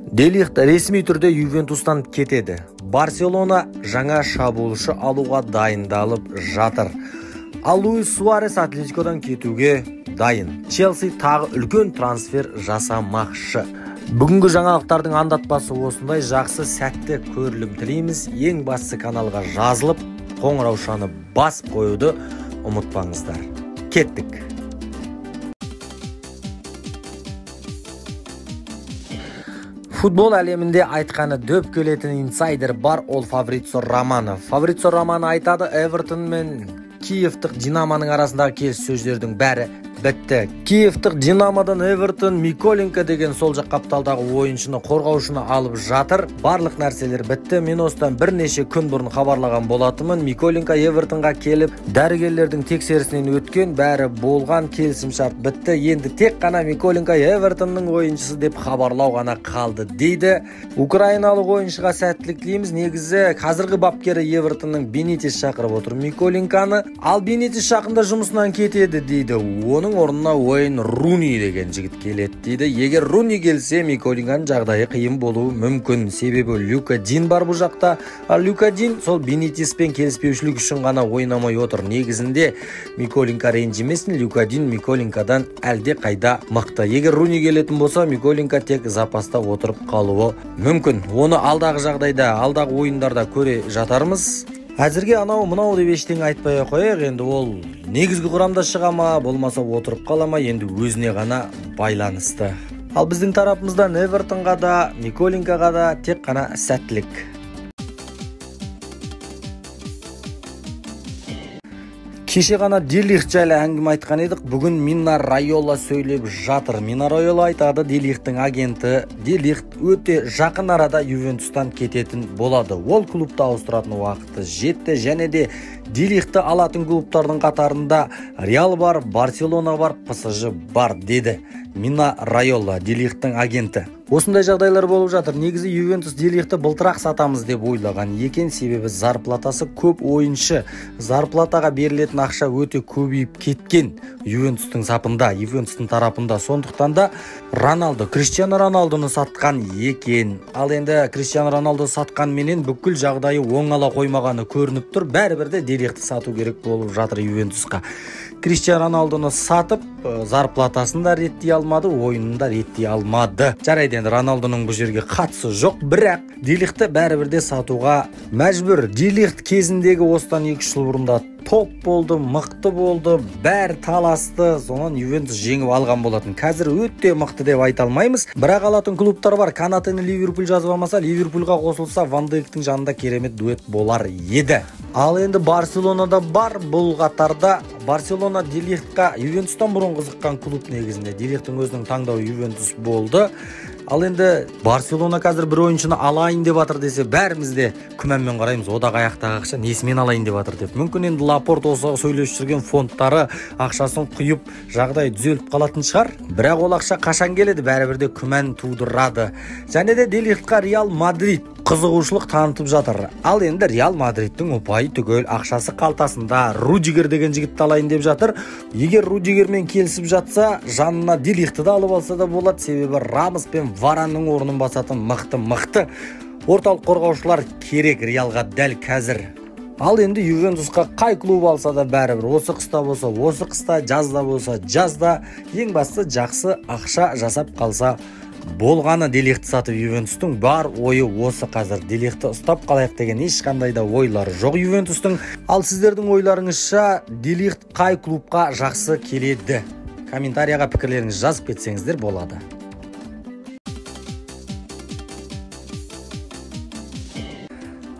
Де Лихт ресми түрде Ювентустан кетеді. Барселона жаңа шабуылшы алуға дайындалып жатыр. Ал Луис Суарес Атлетикодан кетуге дайын. Челси тағы үлкен трансфер жасамақшы. Бүгінгі жаңалықтардың андатпасы осындай. Жақсы сәтті көрілім тілейміз. Ең бастысы каналға жазылып, қоңыраушаны басып қоюды ұмытпаңыздар. Кеттік. Футбол әлемінде айтқаны дөп келетін инсайдер бар, ол Фабрицио Романо. Фабрицио Романо айтады, Эвертон мен Киевтік Динамоның арасындағы келіссөздердің бәрі бітті. Киевтік Динамодан Эвертон Миколенко деген сол жақ қапталдағы ойыншыны қорғаушыны алып жатыр. Барлық нәрселер бітті. Мен осыдан бірнеше күн бұрын хабарлаған болатынмын. Миколенко Эвертонға келіп, дәрігерлердің тексерісінен өткен, бәрі болған, келісімшарт бітті. Енді тек қана Миколенко Эвертонның ойыншысы деп хабарлау ғана қалды дейді. Украиналық ойыншыға сәттілік тілейміз. Негізі қазіргі бапкері Эвертонның Бенитес шақырып отыр Миколенконы. Ал Бенитес жақында жұмысынан кетеді дейді. Оның орнына Уэйн Руни деген жігіт келеді дейді. Егер Руни келсе, Миколенконың жағдайы қиын болуы мүмкін. Себебі Люка Дин бар бұл жақта. Ал Люка Дин сол Бенитеспен келіспеушілік үшін ғана ойнамай отыр. Негізінде Миколенко ренжімесін, Люка Дин Миколенкодан әлде қайда мықты. Егер Руни келетін болса, Миколенко тек запаста отырып қалуы мүмкін. Оны алдағы жағдайда, алдағы ойындарда көре жатармыз. Әзірге анау-мынау деп ештеңе айтпай қояйық. Енді ол негізгі құрамда шыға ма, болмаса отырып қала ма, енді өзіне ғана байланысты. Ал біздің тарапымыздан Эвертонға да, Миколенкоға да тек қана сәттілік. Кеше ғана Де Лихт жайлы әңгіме айтқан едік. Бүгін Мина Райола сөйлеп жатыр. Мина Райола айтады, Де Лихттің агенті Де Лихт өте жақын арада Ювентустан кететін болады. Ол клубты ауыстыратын уақыты жетті, және де Де Лихтті алатын клубтардың қатарында Реал бар, Барселона бар, ПСЖ бар деді Мина Райола, Де Лихттің агенті. Осындай жағдайлар болып жатыр. Негізі Ювентус Де Лихтті былтырақ сатамыз деп ойлаған екен, себебі зарплатасы көп ойыншы. Зарплатаға берілетін ақша өте көбейіп кеткен Ювентустың сапында, Ювентустың тарапында. Сондықтан да Криштиану Роналдоны сатқан екен. Ал енді Криштиану Роналдо сатқан менен бүкіл жағдайы оңала қоймағаны көрініп тұр. Бәрібір де Де Лихтті сату керек болып жатыр Ювентусқа. Криштиану Роналдоны сатып, зарплатасын да реттей алмады, ойынын да реттей алмады. Жарайды, енді Роналдоның бұл жерге қатысы жоқ, бірақ Де Лихтті бәрібір де сатуға мәжбүр. Де Лихт кезіндегі осыдан 2 жыл бұрында топ болды, мықты болды, бәрі таласты, сонан Ювентус жеңіп алған болатын. Қазір өте мықты деп айта алмаймыз, бірақ алатын клубтар бар. Канатыны Ливерпуль жазып алмаса, Ливерпульға қосылса, Ван Дейктің жанында керемет дуэт болар еді. Ал енді Барселонада бар бұл қатарда. Барселона Де Лихтқа Ювентустан бұрын қызыққан клуб негізінде. Де Лихттің өзінің таңдауы Ювентус болды. Ал енді Барселона қазір бір ойыншыны алайын деп атыр десе, бәріміз де күмәнмен қараймыз. Одағы аяқтағы ақша несімен алайын деп атыр деп. Мүмкін енді Лапорт осы сөйлесіп жүрген фондтары ақшасын құйып, жағдай түзеліп қалатын шығар. Бірақ ол ақша қашан келеді, бәрібір де күмән тудырады. Және де Де Лихтқа Реал Мадрид қызығушылық танытып жатыр. Ал енді Реал Мадридтің ұпайы түгел, ақшасы қалтасында. Рудигер деген жігітті алайын деп жатыр. Егер Рудигермен келісіп жатса, жанына Де Лихтті да алып алса да болады, себебі Рамос пен Варанның орнын басатын мықты орталық қорғаушылар керек Реалға дәл қазір. Ал енді Ювентусқа қай клуб алса да бәрібір, осы қыста болса, осы қыста, жазда болса, жазда, ең басты жақсы ақша жасап қалса болғаны. Де Лихтті сатып Ювентустың бар ойы осы қазір. Де Лихтті ұстап қалайық деген ешқандай да ойлары жоқ Ювентустың. Ал сіздердің ойларыңызша Де Лихт қай клубқа жақсы келеді? Комментарияға пікірлеріңіз жазып кетсеңіздер болады.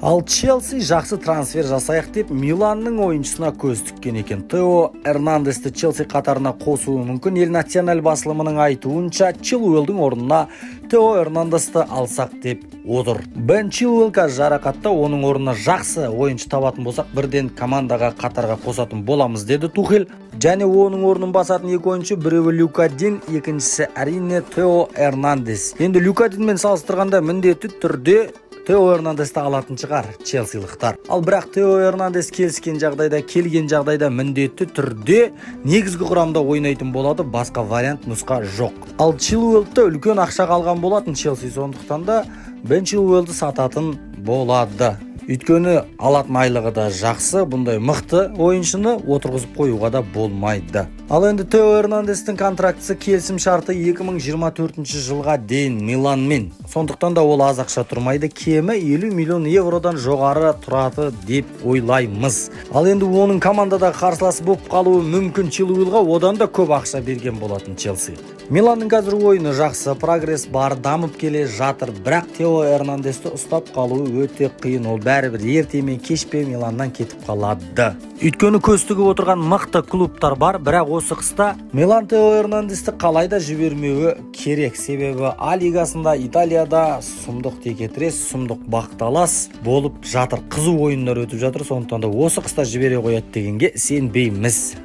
Ал Челси жақсы трансфер жасайық деп Миланның ойыншысына көз тіккен екен. Тео Эрнандесті Челси қатарына қосуы мүмкін. Ел национал басылымының айтуынша Чилуэлдің орнына Тео Эрнандесті алсақ деп отыр. Бен Чилуэл жарақатта, оның орнына жақсы ойыншы табатын болсақ, бірден командаға қатарға қосатын боламыз деді Тухель. Және оның орнын басатын екі ойыншы, біреуі Люка Дин, екіншісі әрине Тео Эрнандес. Енді Люка Динмен салыстырғанда міндетті түрде Тео Эрнандесті алатын шығар Челсилықтар. Ал бірақ Тео Эрнандес келген жағдайда міндетті түрде негізгі құрамда ойнайтын болады, басқа вариант нұсқа жоқ. Ал Чилуэлді үлкен ақша қалған болатын Челси, сондықтан да Бен Чилуэлді сататын болады. Өйткені алатын айлығы да жақсы, бұндай мықты ойыншыны отырғызып қоюға да болмайды. Ал енді Тео Эрнандестің контрактысы келісім шарты 2024 жылға дейін Миланмен. Сондықтан да ол аз ақша тұрмайды, кемі 50 миллион евродан жоғары тұрады деп ойлаймыз. Ал енді оның командада қарсыласы болып қалуы мүмкін Чилуэлға одан да көп ақша берген болатын Челси. Миланның қазір ойыны жақсы, прогресс бар, дамып келе жатыр, бірақ Тео Эрнандесті ұстап қалуы өте қиын. Ол бәрібір ерте ме кеш пе Миланнан кетіп қалады. Өйткені көз тігіп отырған мықты клубтар бар, бірақ осы қыста Милан Тео Эрнандесті қалайда жібермеуі керек. Себебі А лигасында Италияда сұмдық текетірес, сұмдық бақталас болып жатыр. Қызу ойындар өтіп жатыр, сондықтан да осы қыста жібере қояды дегенге сенбейміз.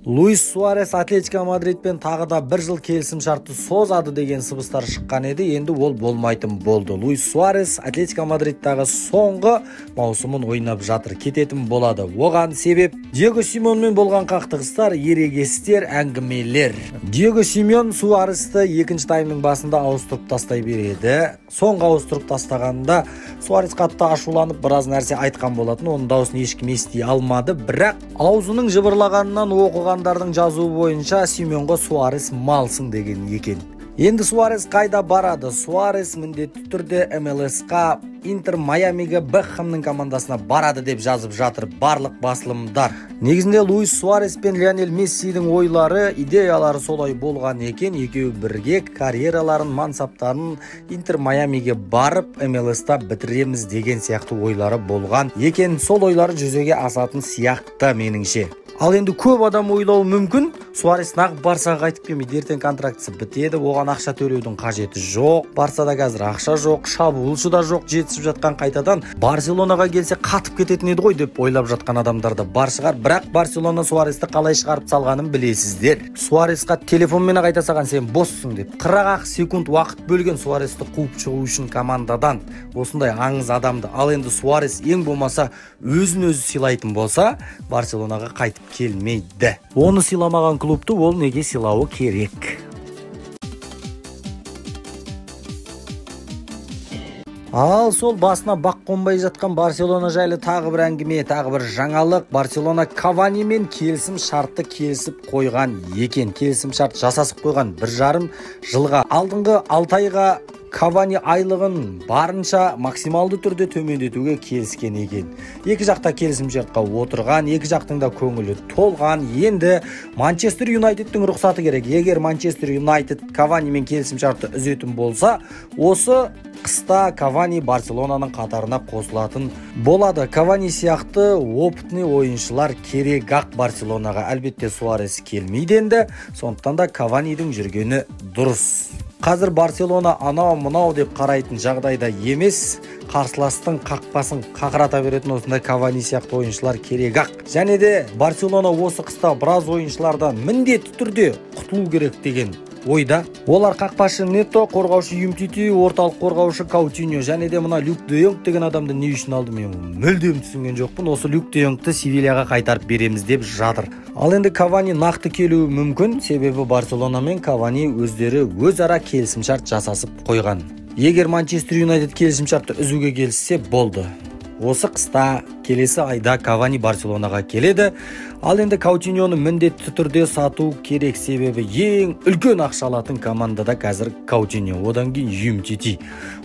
Луис Суарес Атлетико Мадридпен тағы да бір жыл келісім шартты созады деген сыбыстар шыққан еді, енді ол болмайтын болды. Луис Суарес Атлетико Мадридтағы соңғы маусымын ойнап жатыр, кететін болады. Оған себеп Диего Симеонмен болған қақтығыстар, ерегестер, әңгімелер. Диего Симеон Суаресті екінші таймның басында ауыстырып тастай береді. Соңғы ауыстырып тастағанда Суарес қатты ашуланып біраз нәрсе айтқан болатын, оның дауысын ешкім ести алмады, бірақ аузының жыбырлағанынан оқығандардың жазуы бойынша Симеонға Суарес малсың деген екен. Енді Суарес қайда барады? Суарес міндетті түрде МЛС-қа, Интер Майамиге, Бекхэмнің командасына барады деп жазып жатыр барлық басылымдар. Негізінде Луис Суарес пен Лионель Мессидің ойлары, идеялары солай болған екен. Екеуі бірге карьераларын, мансаптарын Интер Майамиге барып МЛС-та бітіреміз деген сияқты ойлары болған екен. Сол ойлары жүзеге асатын сияқты меніңше. Ал енді көп адам ойлауы мүмкін, Суарес нағып Барсаға қайтып келмейді, ертең контрактысы бітеді, оған ақша төлеудің қажеті жоқ. Барсада қазір ақша жоқ, шабуылшы да жоқ, жетісіп жатқан қайтадан Барселонаға келсе қатып кететін еді ғой деп ойлап жатқан адамдар да бар шығар, бірақ Барселона Суаресті қалай шығарып салғанын білесіздер. Суаресқа телефонмен айта салған сен боссың деп 40 секунд уақыт бөлген Суаресті қуып шығу үшін командадан. Осындай аңыз адамды. Ал енді Суарес ең болмаса өзін өзі сыйлайтын болса, Барселонаға қайтып келмейді. Оны сыйламаған клубты ол неге сыйлауы керек? Ал сол басына бақ қонбай жатқан Барселона жайлы тағы бір әңгіме, тағы бір жаңалық. Барселона Каванимен келісім шартты келісіп қойған екен. Келісім шарт жасасып қойған 1,5 жылға. Алдыңғы 6 айға Кавани айлығын барынша максималды түрде төмендетуге келіскен екен. Екі жақта келісім шартқа отырған, екі жақтың да көңілі толған. Енді Манчестер Юнайтедтің рұқсаты керек. Егер Манчестер Юнайтед Каванимен келісім шартты үзетін болса, осы қыста Кавани Барселонаның қатарына қосылатын болады. Кавани сияқты опытный ойыншылар керек-ақ Барселонаға. Әлбетте Суарес келмейді енді, сондықтан да Каванидің жүргені дұрыс. Қазір Барселона анау-мынау деп қарайтын жағдайда емес, қарсыластың қақпасын қақырата беретін осындай Кавани сияқты ойыншылар керек-ақ. Және де Барселона осы қыста біраз ойыншылардан міндетті түрде құтылу керек деген ойда. Олар қақпашы Нето, қорғаушы Юмтити, орталық қорғаушы Каутиньо, және де мына Люк де Йонг деген адамды не үшін алды мен мүлдем түсінген жоқпын. Осы Люк де Йонгты Севильяға қайтарып береміз деп жатыр. Ал енді Кавани нақты келуі мүмкін, себебі Барселона мен Кавани өздері өзара келісімшарт жасасып қойған. Егер Манчестер Юнайтед келісімшартты үзуге келіссе болды. Осы қыста келесі айда Кавани Барселонаға келеді. Ал енді Каутиньоны міндетті түрде сату керек, себебі ең үлкен ақша алатын командада қазір Каутиньо, одан кейін Юмтити.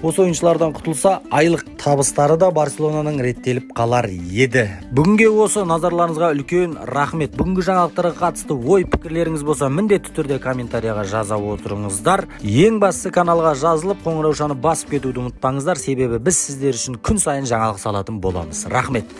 Осы ойыншылардан құтылса, айлық табыстары да Барселонаның реттеліп қалар еді. Бүгінге осы, назарларыңызға үлкен рахмет. Бүгінгі жаңалықтарға қатысты ой пікірлеріңіз болса, міндетті түрде комментарияға жаза отырыңыздар. Ең бастысы каналға жазылып, қоңыраушаны басып кетуді ұмытпаңыздар, себебі біз сіздер үшін күн сайын жаңалық салатын боламыз. Рахмет.